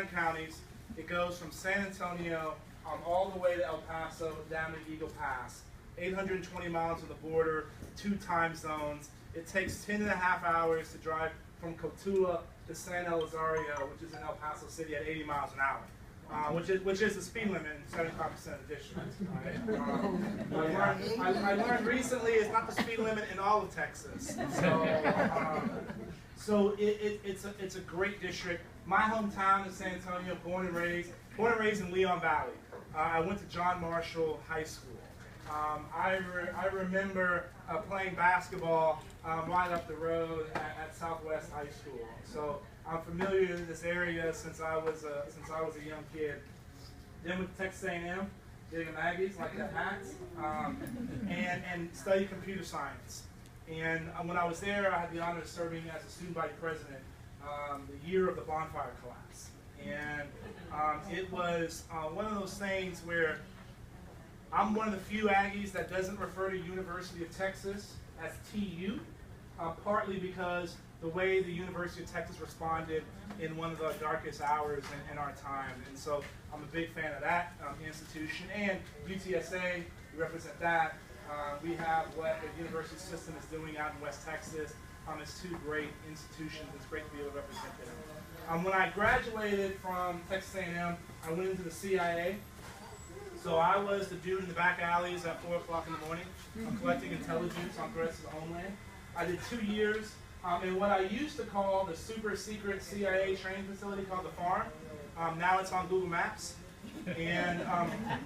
counties. It goes from San Antonio all the way to El Paso, down to Eagle Pass. 820 miles of the border, 2 time zones. It takes 10.5 hours to drive from Cotulla to San Elizario, which is in El Paso City, at 80 miles an hour, which is the speed limit in 75% of the district. Right? I learned recently it's not the speed limit in all of Texas. So it's a great district. My hometown is San Antonio, born and raised in Leon Valley. I went to John Marshall High School. I remember playing basketball right up the road at Southwest High School. So I'm familiar with this area since I was a young kid. Then with Texas A&M, getting Aggies, like that hats, and studied computer science. And when I was there, I had the honor of serving as a student body president the year of the bonfire collapse. And it was one of those things where I'm one of the few Aggies that doesn't refer to University of Texas as TU, partly because the way the University of Texas responded in one of the darkest hours in our time. And so I'm a big fan of that institution. And UTSA, we represent that. We have what the university system is doing out in West Texas. It's 2 great institutions. It's great to be able to represent them. When I graduated from Texas A&M, I went into the CIA. So I was the dude in the back alleys at 4 o'clock in the morning, collecting intelligence on threats to the homeland. I did 2 years in what I used to call the super secret CIA training facility called the Farm. Now it's on Google Maps. And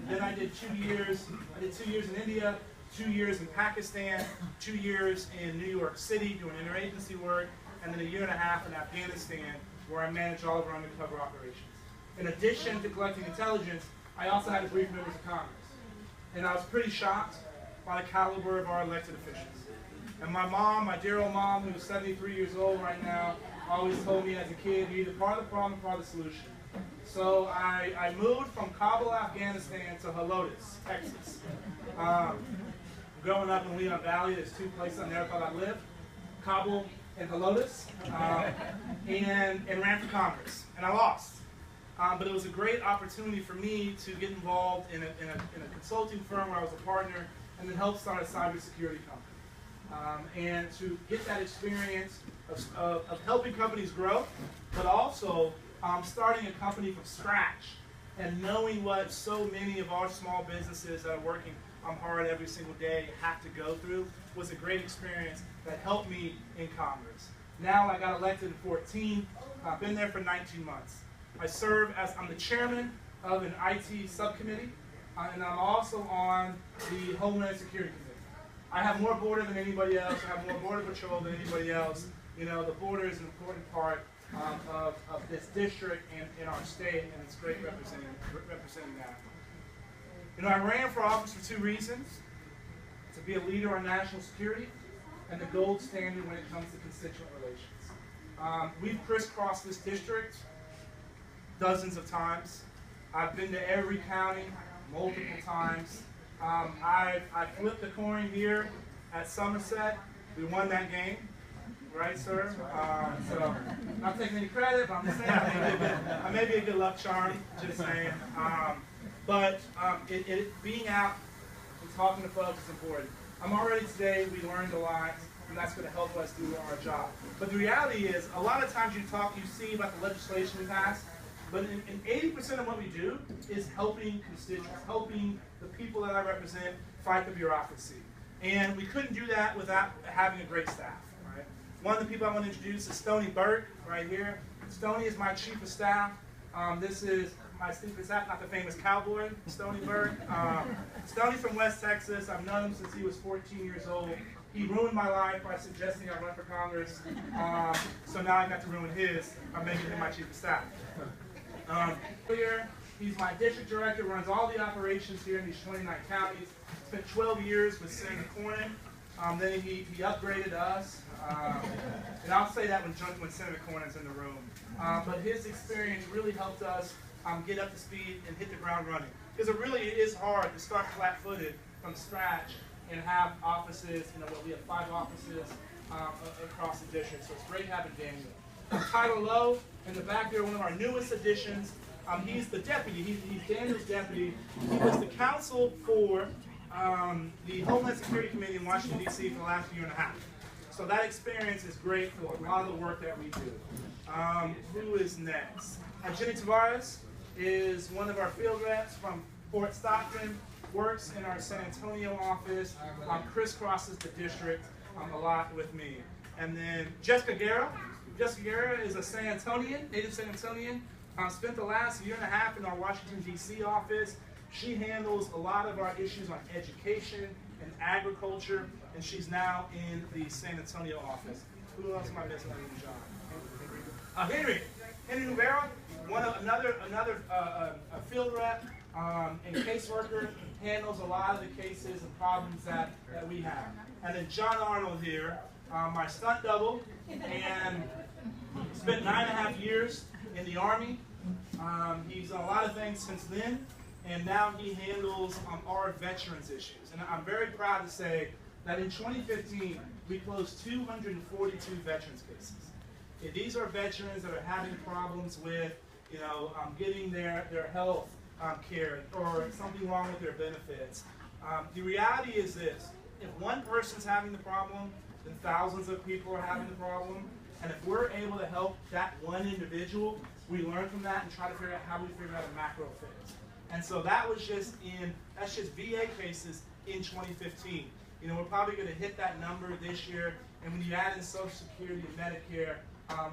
then I did 2 years. I did 2 years in India, 2 years in Pakistan, 2 years in New York City doing interagency work, and then a 1.5 years in Afghanistan, where I managed all of our undercover operations. In addition to collecting intelligence, I also had to brief members of Congress. And I was pretty shocked by the caliber of our elected officials. And my mom, my dear old mom, who's 73 years old right now, always told me as a kid, you're either part of the problem or part of the solution. So I moved from Kabul, Afghanistan to Helotes, Texas. Growing up in Leon Valley, there's 2 places I never thought I'd live, Kabul and Helotes, and ran for Congress. And I lost. But it was a great opportunity for me to get involved in a consulting firm where I was a partner, and then help start a cybersecurity company. And to get that experience of helping companies grow, but also starting a company from scratch and knowing what so many of our small businesses that are working hard every single day have to go through was a great experience that helped me in Congress. Now I got elected in 2014. I've been there for 19 months. I serve as, I'm the chairman of an IT subcommittee, and I'm also on the Homeland Security Committee. I have more border than anybody else. I have more border patrol than anybody else. You know, the border is an important part of this district and in our state, and it's great representing that. You know, I ran for office for 2 reasons: to be a leader on national security and the gold standard when it comes to constituent relations. We've crisscrossed this district dozens of times. I've been to every county multiple times. I flipped the coin here at Somerset. We won that game, right, sir? So not taking any credit, but I'm just saying I may be a good luck charm, just saying. But being out and talking to folks is important. Already today, we learned a lot, and that's going to help us do our job. But the reality is, a lot of times you see about the legislation we pass, but in 80% of what we do is helping constituents, helping the people that I represent fight the bureaucracy. And we couldn't do that without having a great staff. Right? One of the people I want to introduce is Stoney Burke, right here. Stoney is my chief of staff. This is my chief of staff, not the famous cowboy, Stoney Burke. Stoney's from West Texas. I've known him since he was 14 years old. He ruined my life by suggesting I run for Congress. So now I got to ruin his. I'm making him my chief of staff. Here, he's my district director, runs all the operations here in these 29 counties. Spent 12 years with Senator Cornyn. Then he upgraded us. And I'll say that when Senator Cornyn's in the room. But his experience really helped us get up to speed and hit the ground running. Because it really is hard to start flat-footed from scratch and have offices, we have 5 offices across the district. So it's great having Daniel. Tyler Lowe, in the back there, one of our newest additions. He's the deputy. He's Daniel's deputy. He was the counsel for the Homeland Security Committee in Washington, D.C. for the last year and a half. So that experience is great for a lot of the work that we do. Who is next? Jenny Tavares is one of our field reps from Fort Stockton, works in our San Antonio office, crisscrosses the district a lot with me. And then Jessica Guerra. Jessica Guerra is a San Antonian, native San Antonian. Spent the last year and a half in our Washington, D.C. office. She handles a lot of our issues on education and agriculture, and she's now in the San Antonio office. Who else am I missing? Henry Rivera, another field rep and caseworker, handles a lot of the cases and problems that we have. And then John Arnold here, my stunt double, and spent 9.5 years in the Army. He's done a lot of things since then, and now he handles our veterans issues. And I'm very proud to say that in 2015, we closed 242 veterans cases. And these are veterans that are having problems with, getting their health care or something wrong with their benefits. The reality is this: if one person's having the problem, then thousands of people are having the problem. And if we're able to help that one individual, we learn from that and try to figure out how we figure out a macro fix. And so that's just VA cases in 2015. We're probably going to hit that number this year. And when you add in Social Security and Medicare,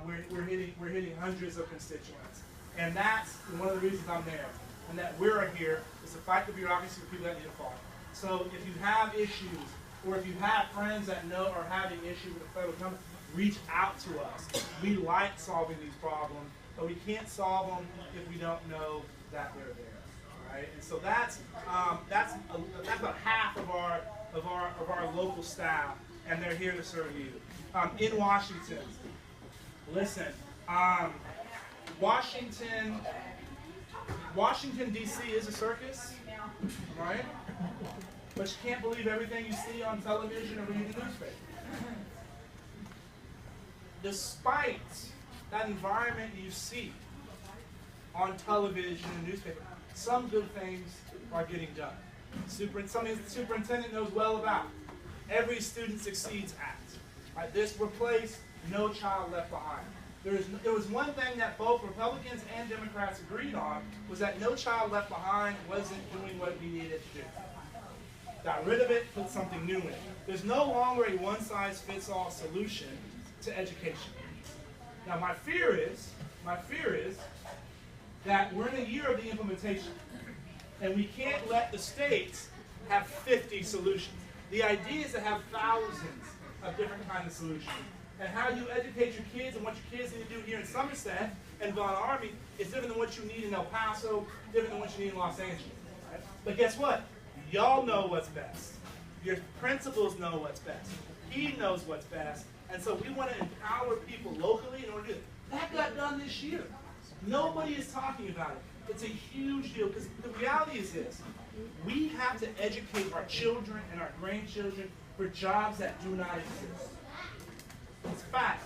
we're hitting hundreds of constituents. And that's one of the reasons I'm there. And that we're here is to fight the bureaucracy for people that need to fight. So if you have issues, or if you have friends that are having issues with the federal government, reach out to us. We like solving these problems, but we can't solve them if we don't know that they're there. Right? And so that's about half of our local staff, and they're here to serve you. In Washington, listen, Washington D.C. is a circus, right? But you can't believe everything you see on television or read in the newspaper. Despite that environment you see on television and newspaper, some good things are getting done. Something the superintendent knows well about. Every Student Succeeds Act. Right? This replaced No Child Left Behind. There was one thing that both Republicans and Democrats agreed on, was that No Child Left Behind wasn't doing what we needed to do. Got rid of it, put something new in. There's no longer a one-size-fits-all solution to education. Now my fear is that we're in a year of the implementation, and we can't let the states have 50 solutions. The idea is to have thousands of different kinds of solutions. And how you educate your kids and what your kids need to do here in Somerset and Von Army is different than what you need in El Paso, different than what you need in Los Angeles. Right? But guess what? Y'all know what's best. Your principals know what's best. He knows what's best. And so we want to empower people locally in order to do it. That got done this year. Nobody is talking about it. It's a huge deal, because the reality is this: we have to educate our children and our grandchildren for jobs that do not exist. It's a fact.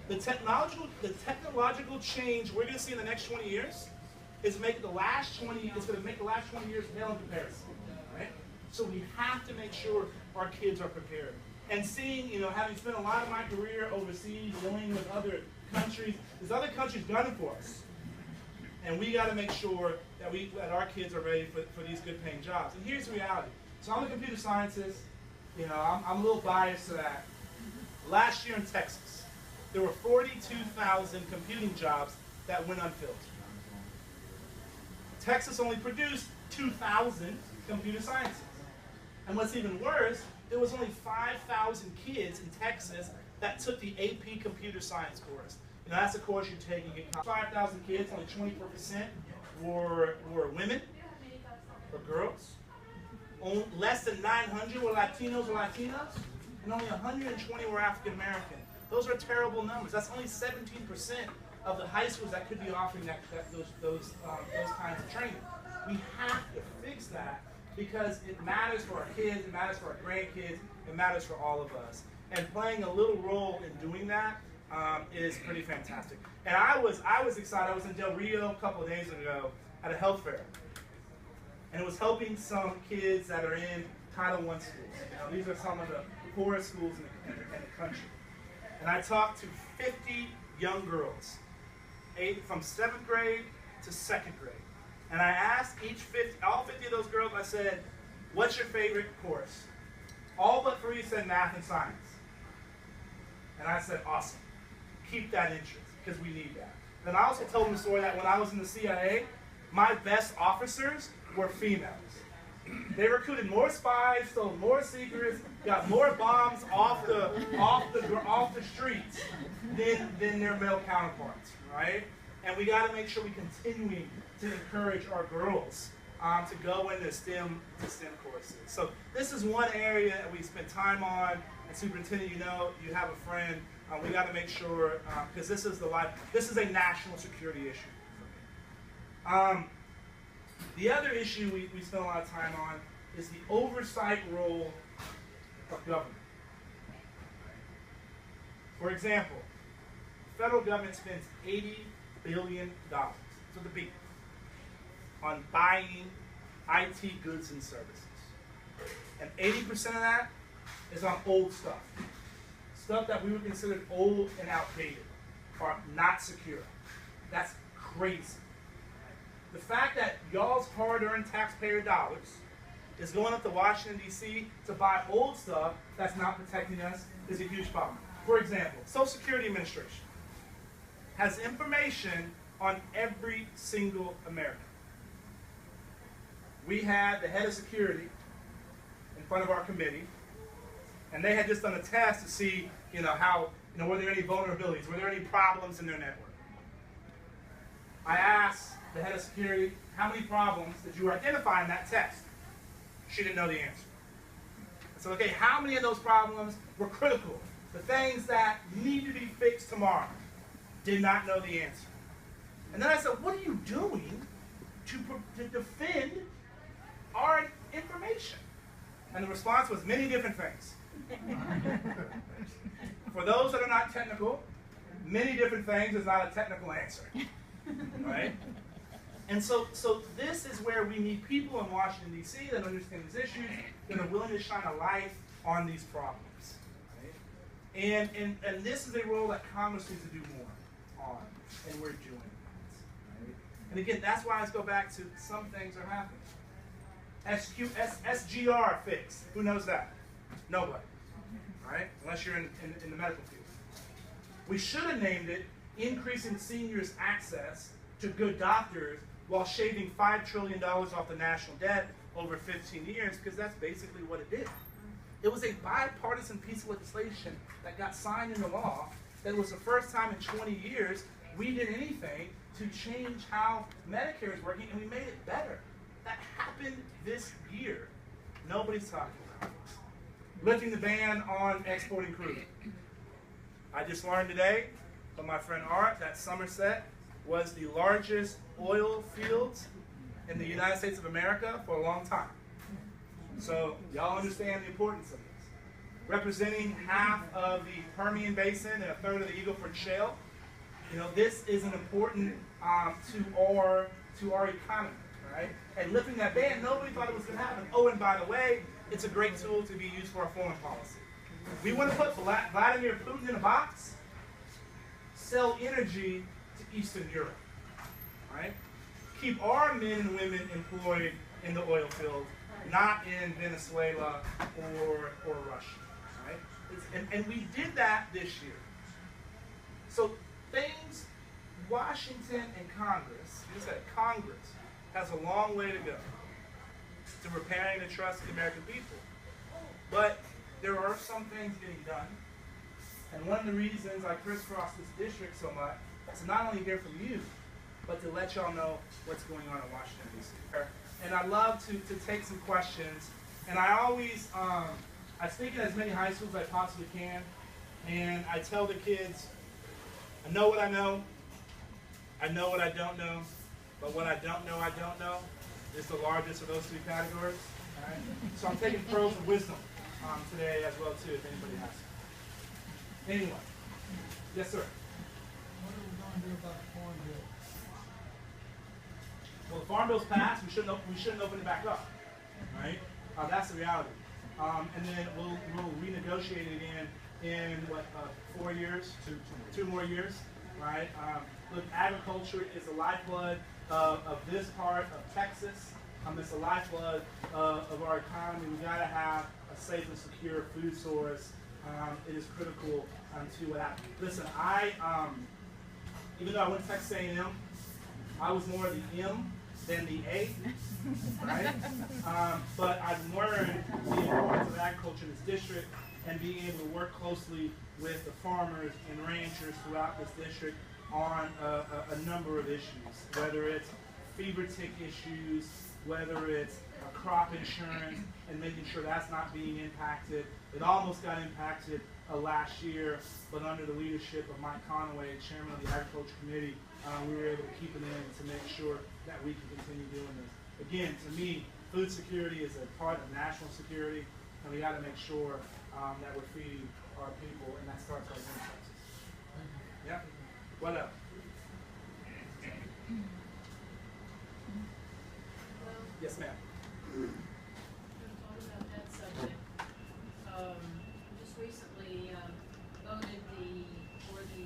The technological change we're going to see in the next 20 years is make the last 20 years pale in comparison. Right? So we have to make sure our kids are prepared. And seeing, having spent a lot of my career overseas, dealing with other countries, there's other countries gunning for us. And we got to make sure that our kids are ready for these good paying jobs. And here's the reality. So I'm a computer scientist. I'm a little biased to that. Last year in Texas, there were 42,000 computing jobs that went unfilled. Texas only produced 2,000 computer scientists. And what's even worse, there was only 5,000 kids in Texas that took the AP Computer Science course. That's a course you take, you get 5,000 kids, only 24% were women or girls. Less than 900 were Latinos or Latinas, and only 120 were African American. Those are terrible numbers. That's only 17% of the high schools that could be offering those kinds of training. We have to fix that, because it matters for our kids, it matters for our grandkids, it matters for all of us. And playing a little role in doing that, is pretty fantastic. And I was excited. I was in Del Rio a couple of days ago at a health fair, and it was helping some kids that are in Title I schools. These are some of the poorest schools in the country. And I talked to 50 young girls, from 7th grade to 2nd grade. And I asked all 50 of those girls, I said, what's your favorite course? All but 3 said math and science. And I said, awesome. Keep that interest, because we need that. And I also told them the story that when I was in the CIA, my best officers were females. They recruited more spies, stole more secrets, got more bombs off the streets than their male counterparts, right? And we got to make sure we continuing to encourage our girls to go into STEM courses. So this is one area that we spend time on. And superintendent, you have a friend. We got to make sure because this is a national security issue. The other issue we spend a lot of time on is the oversight role of government. For example, the federal government spends $80 billion, so the big, on buying IT goods and services. And 80% of that is on old stuff. Stuff that we would consider old and outdated, or not secure. That's crazy. The fact that y'all's hard-earned taxpayer dollars is going up to Washington, D.C. to buy old stuff that's not protecting us is a huge problem. For example, Social Security Administration has information on every single American. We had the head of security in front of our committee, and they had just done a test to see, were there any vulnerabilities, were there any problems in their network. I asked the head of security, how many problems did you identify in that test? She didn't know the answer. I said, okay, how many of those problems were critical? The things that need to be fixed tomorrow? Did not know the answer. And then I said, what are you doing to defend our information? And the response was many different things. For those that are not technical, many different things is not a technical answer. Right? And so this is where we need people in Washington, D.C. that understand these issues, that are willing to shine a light on these problems. Right? And this is a role that Congress needs to do more on, and we're doing it. Right? And again, that's why I go back to some things are happening. SGR fix. Who knows that? Nobody. Right? Unless you're in the medical field. We should have named it Increasing Seniors' Access to Good Doctors while shaving $5 trillion off the national debt over 15 years, because that's basically what it did. It was a bipartisan piece of legislation that got signed into law. That was the first time in 20 years we did anything to change how Medicare is working, and we made it better. That happened this year. Nobody's talking about it. Lifting the ban on exporting crude. I just learned today from my friend Art that Somerset was the largest oil fields in the United States of America for a long time. So y'all understand the importance of this. Representing half of the Permian Basin and a third of the Eagle Ford Shale, this is an important to our economy, right? And lifting that ban, nobody thought it was going to happen. Oh, and by the way, it's a great tool to be used for our foreign policy. We want to put Vladimir Putin in a box, sell energy to Eastern Europe, right? Keep our men and women employed in the oil field, not in Venezuela or Russia, right? And we did that this year. So things, Washington and Congress, you said Congress has a long way to go to repairing the trust of the American people. But there are some things getting done. And one of the reasons I crisscross this district so much is to not only hear from you, but to let y'all know what's going on in Washington, D.C. And I love to take some questions. And I always, I speak at as many high schools as I possibly can. And I tell the kids, I know what I know. I know what I don't know. But what I don't know is the largest of those three categories. All right? So I'm taking pearls of wisdom today as well, too, if anybody has it. Anyway, Yes, sir. What are we going to do about the farm bill? Well, the farm bill's passed. We shouldn't open it back up, right? That's the reality. And then we'll renegotiate it again in what 4 years, two more years, right? Look, agriculture is the lifeblood of this part of Texas. It's the lifeblood of our economy. We got to have a safe and secure food source. It is critical to what happens. Listen, even though I went to Texas A&M, I was more the M than the A, right? But I've learned the importance of agriculture in this district and being able to work closely with the farmers and ranchers throughout this district on a number of issues, whether it's fever tick issues, whether it's crop insurance, and making sure that's not being impacted. It almost got impacted last year, but under the leadership of Mike Conaway, chairman of the Agriculture Committee, we were able to keep it in to make sure that we can continue doing this. Again, to me, food security is a part of national security, and we got to make sure that we're feeding our people, and that starts right here in Texas. Yeah? What up? Yes, ma'am. Talk about that subject. Just recently voted for the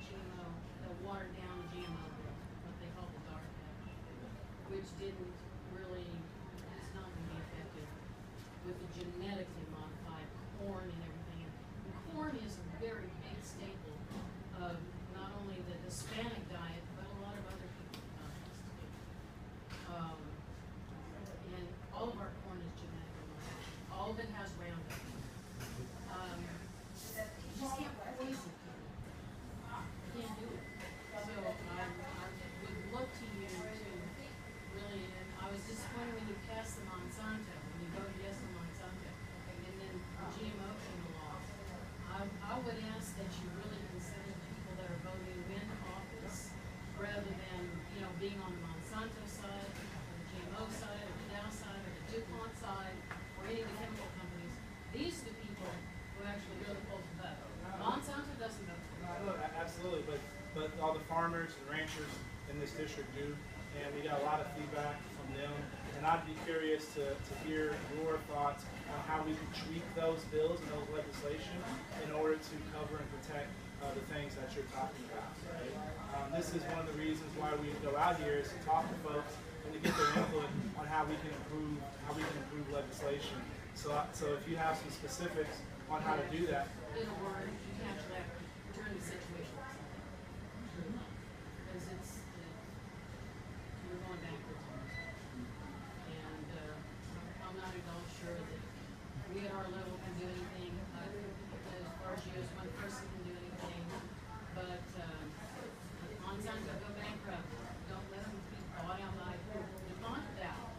GMO, the watered down GMO bill, what they call the DART Act, which didn't really, it's not going to be effective with the genetically modified corn and everything. And corn is a very big staple of not only the Hispanic diet, but a lot of other people's diets too. And all of our corn is genetically modified. All of it has Roundup. You just can't poison people. You can't do it. So I would look to you to really, and I was disappointed when you passed the Monsanto, when you voted yes on Monsanto, and then GMO came along. I would ask that you really consider the people that are voting in office rather than, being on the Monsanto side, or the GMO side, or the Dow side, or the DuPont side, or any of the chemical companies. These are the people who actually really pull the vote. Monsanto doesn't vote for it. Look, absolutely, but all the farmers and ranchers in this district do, and we got a lot of feedback from them. And I'd be curious to hear your thoughts on how we can tweak those bills and those legislation in order to cover and protect the things that you're talking about. Right? This is one of the reasons why we go out here is to talk to folks and to get their input on how we can improve legislation. So if you have some specifics on how to do that. It'll work. You actually have to turn the situation upside down. Because you're going backwards. And I'm not at all sure that we at our level can do anything. As far as you as one person can do anything. But Monsanto go bankrupt. Don't let them be bought out by DuPont Dow.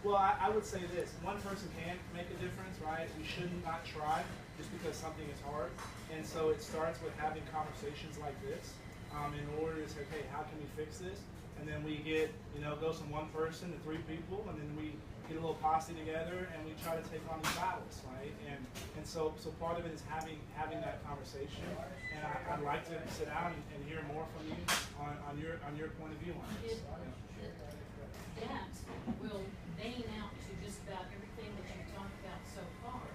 Well, I would say this. One person can make a difference, right? We should not try just because something is hard. And so it starts with having conversations like this in order to say, hey, how can we fix this? And then we get, goes from one person to 3 people, and then we get a little posse together and we try to take on these battles, right? And so part of it is having that conversation. And I'd like to sit down and hear more from you on your point of view on this. That will bane out to just about everything that you've talked about so far.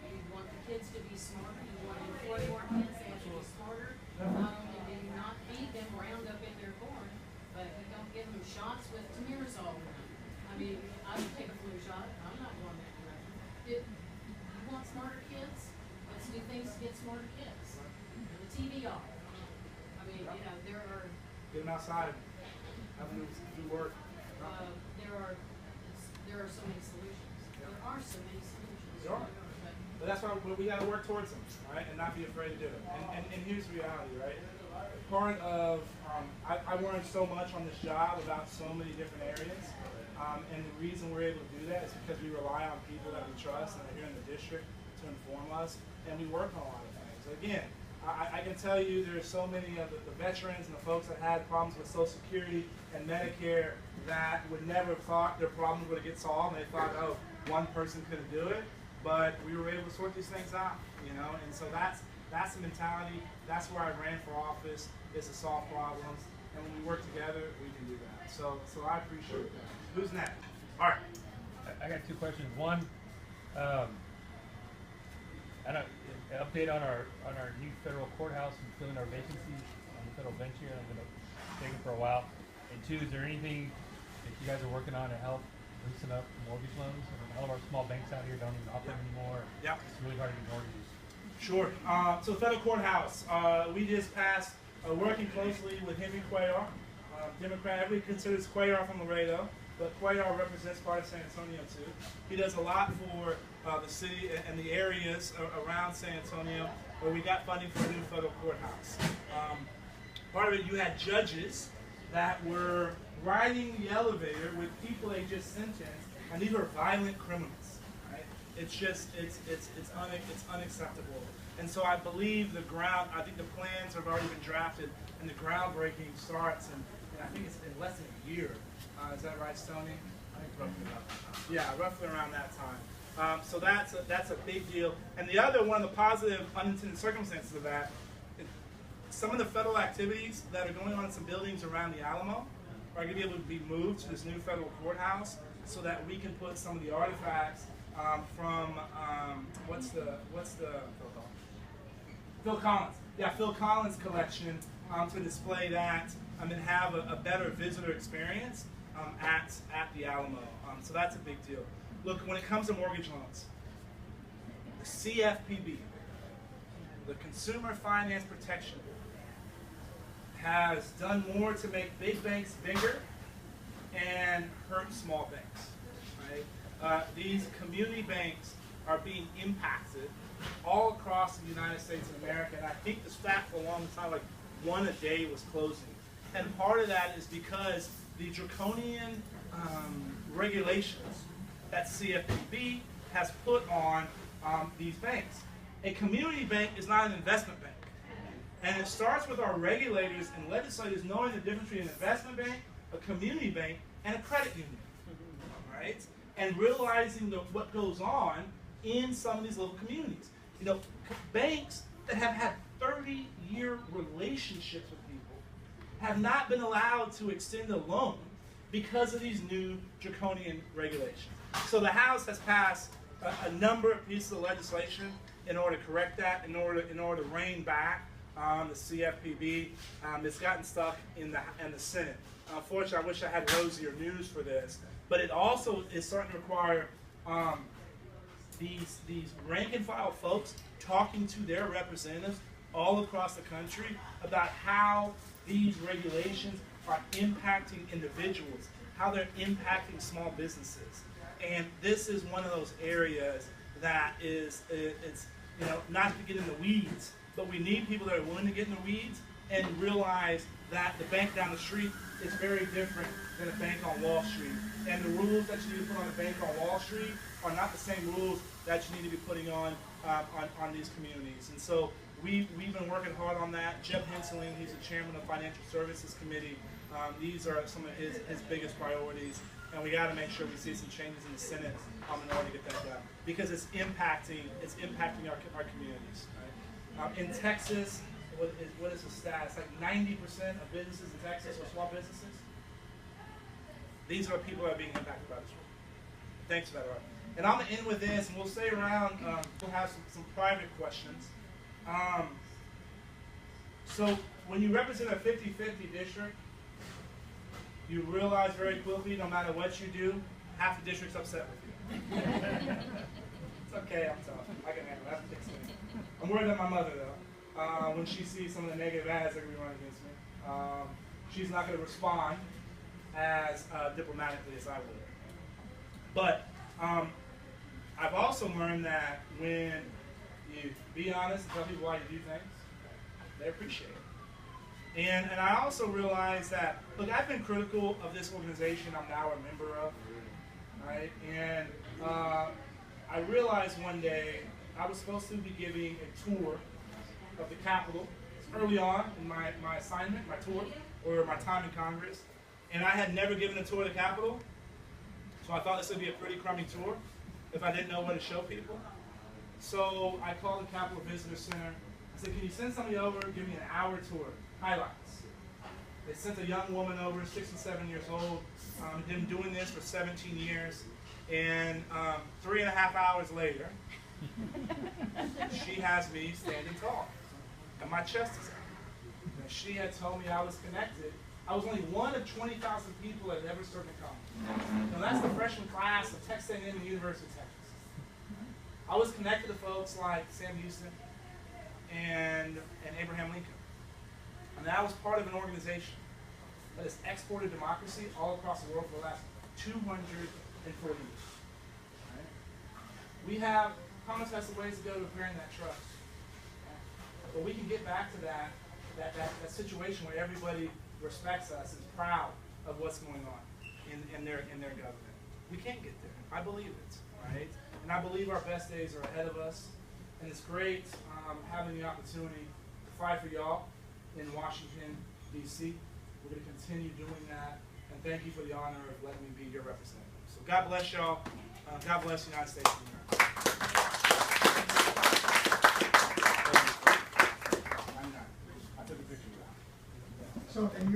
You want the kids to be smarter, you want to employ more kids, they have to be smarter. Not only do you not feed them Roundup in their corn, but you don't give them shots with Tamirazole in them. I mean, I would take a flu shot, I'm not going that direction. You want smarter kids? Let's do things to get smarter kids. Turn the TV off. I mean, there are... Get them outside, have them do work. There are so many solutions. There are so many solutions. There are. But that's why we got to work towards them, right? And not be afraid to do it. And here's the reality, right? Part of, I learned so much on this job about so many different areas. And the reason we're able to do that is because we rely on people that we trust and are here in the district to inform us. And we work on a lot of things. Again, I can tell you there's so many of the veterans and the folks that had problems with Social Security and Medicare that would never have thought their problems were going to get solved. And they thought, one person couldn't do it. But we were able to sort these things out, And so that's That's the mentality. That's where I ran for office, is to solve problems. And when we work together, we can do that. So I appreciate that. Who's next? All right. I got two questions. One, I don't, an update on our new federal courthouse and filling our vacancies on the federal bench here. I'm going to take it for a while. And two, is there anything that you guys are working on to help loosen up mortgage loans? I mean, all of our small banks out here don't even operate anymore. Yeah. It's really hard to get mortgages. Sure. So federal courthouse, we just passed working closely with Henry Cuellar, Democrat. Everybody considers Cuellar from Laredo, but Cuellar represents part of San Antonio too. He does a lot for the city and the areas around San Antonio where we got funding for a new federal courthouse. Part of it, you had judges that were riding the elevator with people they just sentenced, and these were violent criminals. Right? It's just it's unacceptable. And so I believe I think the plans have already been drafted, and the groundbreaking starts in I think it's in less than a year. Is that right, Stoney? I think roughly about that time. Yeah, roughly around that time. So that's a big deal. And the other one of the positive unintended circumstances of that, some of the federal activities that are going on in some buildings around the Alamo are going to be able to be moved to this new federal courthouse so that we can put some of the artifacts from what's the Phil Collins. Yeah, Phil Collins collection to display that and have a better visitor experience at the Alamo. So that's a big deal. Look, when it comes to mortgage loans, the CFPB, the Consumer Finance Protection Board, has done more to make big banks bigger and hurt small banks. Right? These community banks are being impacted all across the United States of America, and I think the stat for a long time, like one a day was closing. And part of that is because the draconian regulations that CFPB has put on these banks. A community bank is not an investment bank. And it starts with our regulators and legislators knowing the difference between an investment bank, a community bank, and a credit union. Right? And realizing what goes on in some of these little communities. You know, banks that have had 30-year relationships with people have not been allowed to extend a loan because of these new draconian regulations. So the House has passed a number of pieces of legislation in order to correct that, in order to rein back the CFPB. It's gotten stuck in the Senate. Unfortunately, I wish I had rosier news for this, but it also is starting to require these rank and file folks talking to their representatives all across the country about how these regulations are impacting individuals, how they're impacting small businesses. And this is one of those areas that it's not to get in the weeds, but we need people that are willing to get in the weeds and realize that the bank down the street is very different than a bank on Wall Street. And the rules that you need to put on a bank on Wall Street are not the same rules that you need to be putting on these communities. And so we've been working hard on that. Jeff Henseling, he's the chairman of Financial Services Committee. These are some of his biggest priorities. And we got to make sure we see some changes in the Senate in order to get that done, because it's impacting our communities. Right? In Texas, what is the stat? It's like 90% of businesses in Texas are small businesses. These are people that are being impacted by this rule. Thanks for that, Art. And I'm going to end with this, and we'll stay around. We'll have some private questions. So when you represent a 50-50 district, you realize very quickly, no matter what you do, half the district's upset with you. It's okay, I'm tough. I can handle that. That's me. I'm worried about my mother, though. When she sees some of the negative ads that are going to be run against me, she's not going to respond as diplomatically as I would. But I've also learned that when you be honest and tell people why you do things, they appreciate it. And I also realized that, look, I've been critical of this organization I'm now a member of, right? And I realized one day I was supposed to be giving a tour of the Capitol early on in my assignment, my tour, or my time in Congress. And I had never given a tour of the Capitol, so I thought this would be a pretty crummy tour if I didn't know what to show people. So I called the Capitol Visitor Center. I said, can you send somebody over, give me an hour tour, highlights. They sent a young woman over, 67 years old, been doing this for 17 years, and 3.5 hours later, she has me standing tall, and my chest is out. And she had told me I was connected. I was only one of 20,000 people that had ever served in college. Now that's the freshman class of Texas A&M and University of Texas. I was connected to folks like Sam Houston and Abraham Lincoln. And I was part of an organization that has exported democracy all across the world for the last 240 years. Right? We have, Congress has some ways to go to repairing that trust. But we can get back to that situation where everybody respects us, is proud of what's going on in their government. We can't get there. I believe it, right? And I believe our best days are ahead of us. And it's great having the opportunity to fight for y'all in Washington, D.C. We're going to continue doing that. And thank you for the honor of letting me be your representative. So God bless y'all. God bless the United States of America. I took a picture of that. So, and